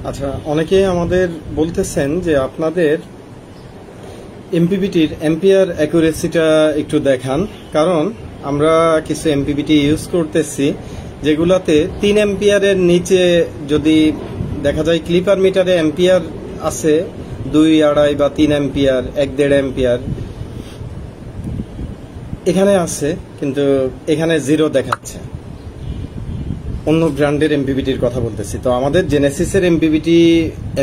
আচ্ছা, অনেকেই আমাদের বলতেছেন যে আপনাদের এমপিপিটির এম্পিয়ার অ্যাকুরেসিটা একটু দেখান, কারণ আমরা কিছু এমপিপিটি ইউজ করতেছি যেগুলাতে 3 এম্পিয়ারের নিচে যদি দেখা যায় ক্লিপার মিটারে এম্পিয়ার আছে 2, 2.5 বা 3 এম্পিয়ার, 1.5 এম্পিয়ার এখানে আছে, কিন্তু এখানে 0 দেখাচ্ছে। অন্য ব্র্যান্ডের এমপিপিটির কথা বলতেছি। তো আমাদের জেনেসিসের এমপিপিটি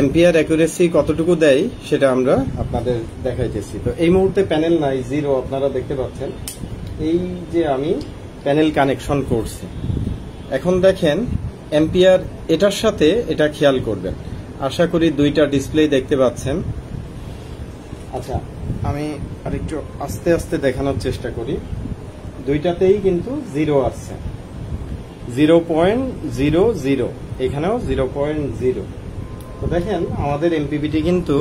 এম্পিয়ার অ্যাকুরেসি কতটুকু দেয় সেটা আমরা আপনাদের দেখাইতেছি। তো এই মুহূর্তে প্যানেল নাই, 0 আপনারা দেখতে পাচ্ছেন। এই যে আমি প্যানেল কানেকশন করছি, এখন দেখেন এম্পিয়ার এটার সাথে এটা খেয়াল করবেন। আশা করি দুইটা ডিসপ্লে দেখতে পাচ্ছেন। আচ্ছা, আমি আরেকটু আস্তে আস্তে দেখানোর চেষ্টা করি। দুইটাতেই কিন্তু 0 আসছে, 0.00, এখানেও 0.0। তো দেখেন আমাদের এমপিপিটি কিন্তু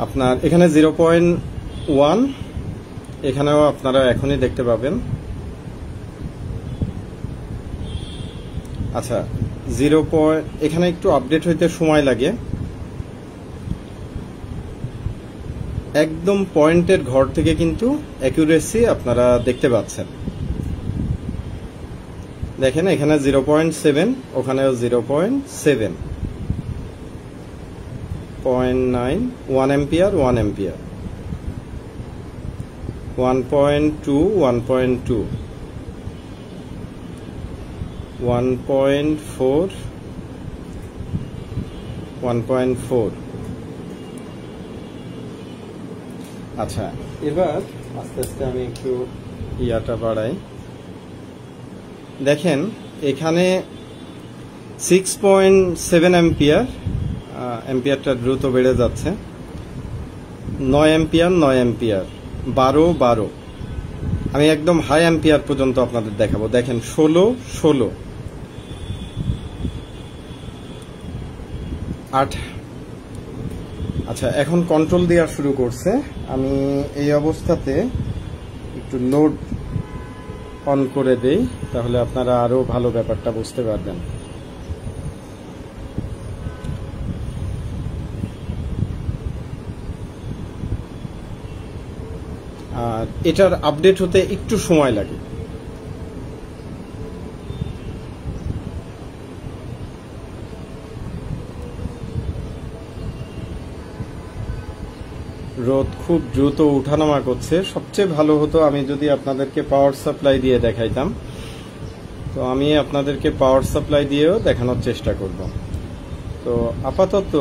আপনার এখানে 0.1, এখানেও আপনারা এখনই দেখতে পাবেন। আচ্ছা, 0. এখানে একটু আপডেট হইতে সময় লাগে। একদম পয়েন্টের ঘর থেকে কিন্তু অ্যাকুরেসি আপনারা দেখতে পাচ্ছেন। দেখেন এখানে 0.7, ওখানেও 0.7, 0.9, 1 এম্পিয়ার, 1 এম্পিয়ার, 1.2, 1.2, 1.4, 1.4। আচ্ছা, এবার আস্তে আস্তে আমি একটু ইয়াটা বাড়াই। দেখেন এখানে 6.7 এম্পিয়ার, এম্পিয়ারটা দ্রুত বেড়ে যাচ্ছে। 9 এম্পিয়ার, 9 এম্পিয়ার, 12, 12। আমি একদম হাই এম্পিয়ার পর্যন্ত আপনাদের দেখাবো। দেখেন 16, 16, 8। আচ্ছা, এখন কন্ট্রোল দেওয়া শুরু করছে। আমি এই অবস্থাতে একটু লোড অন করে দেই, তাহলে আপনারা আরো ভালো ব্যাপারটা বুঝতে পারবেন। আর এটার আপডেট হতে একটু সময় লাগে। রোদ খুব দ্রুত উঠানামা করছে। সবচেয়ে ভালো হতো আমি যদি আপনাদেরকে পাওয়ার সাপ্লাই দিয়ে দেখাইতাম। তো আমি আপনাদেরকে পাওয়ার সাপ্লাই দিয়েও দেখানোর চেষ্টা করব। তো আপাতত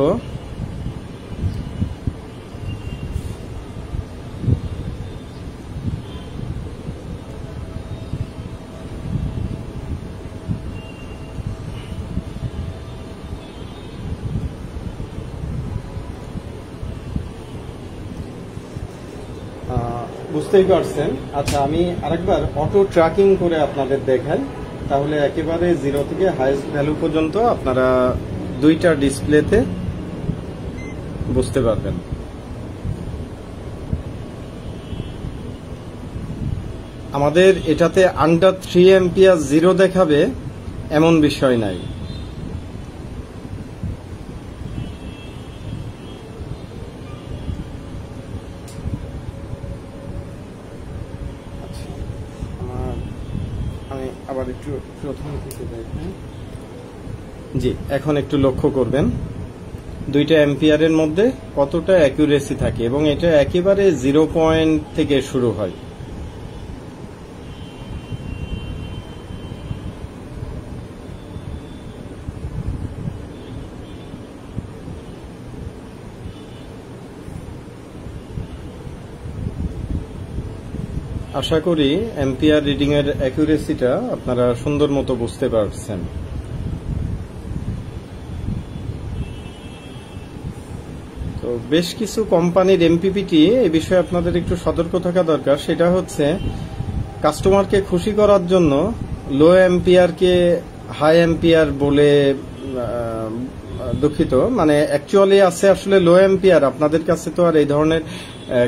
বুঝতেই পারছেন। আচ্ছা, আমি আরেকবার অটো ট্র্যাকিং করে আপনাদের দেখাই, তাহলে একেবারে 0 থেকে হাইয়েস্ট ভ্যালু পর্যন্ত আপনারা দুইটা ডিসপ্লেতে বুঝতে পারবেন। আমাদের এটাতে আন্ডার 3 এম্পিয়ার 0 দেখাবে এমন বিষয় নাই। আমি আবার একটু প্রথম থেকে দেখি। জি, এখন একটু লক্ষ্য করবেন দুইটা এম্পিয়ারের মধ্যে কতটা অ্যাকুরেসি থাকে, এবং এটা একেবারে 0 পয়েন্ট থেকে শুরু হয়। আশা করি এম্পিয়ার রিডিং এর অ্যাকুরেসিটা আপনারা সুন্দর মতো বুঝতে পারছেন। তো বেশ কিছু কোম্পানির এমপিপিটি এই বিষয়ে আপনাদের একটু সতর্ক থাকা দরকার। সেটা হচ্ছে কাস্টমারকে খুশি করার জন্য লো এম্পিয়ারকে হাই এম্পিয়ার বলে, দুঃখিত, মানে অ্যাকচুয়ালি আছে আসলে লো এম্পিয়ার। আপনাদের কাছে তো আর এই ধরনের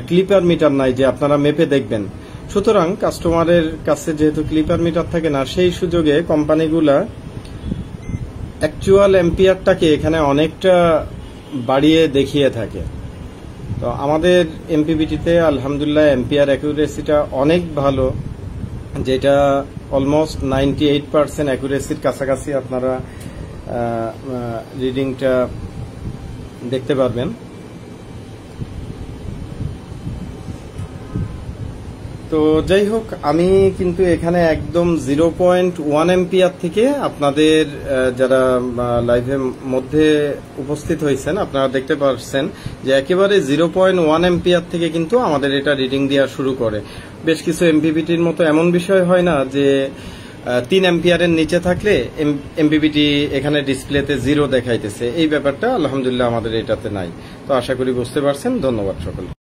ক্লিপার মিটার নাই যে আপনারা মেপে দেখবেন। সুতরাং কাস্টমারের কাছে যেহেতু ক্লিপার মিটার থাকে না, সেই সুযোগে কোম্পানিগুলা অ্যাকচুয়াল এম্পিয়ারটাকে এখানে অনেকটা বাড়িয়ে দেখিয়ে থাকে। তো আমাদের এমপিবিটিতে আলহামদুলিল্লাহ এম্পিয়ার অ্যাকুরেসিটা অনেক ভালো, যেটা অলমোস্ট 98% অ্যাকুরেসির কাছাকাছি আপনারা রিডিংটা দেখতে পারবেন। তো যাই হোক, আমি কিন্তু এখানে একদম 0.1 এম্পিয়ার থেকে আপনাদের যারা লাইভের মধ্যে উপস্থিত হয়েছেন আপনারা দেখতে পাচ্ছেন যে একেবারে 0.1 এম্পিয়ার থেকে কিন্তু আমাদের এটা রিডিং দেওয়া শুরু করে। বেশ কিছু এমপিবিটির মতো এমন বিষয় হয় না যে 3 এম্পিয়ারের নিচে থাকলে এমপিবিটি এখানে ডিসপ্লেতে 0 দেখাইতেছে, এই ব্যাপারটা আলহামদুলিল্লাহ আমাদের এটাতে নাই। তো আশা করি বুঝতে পারছেন। ধন্যবাদ সকল।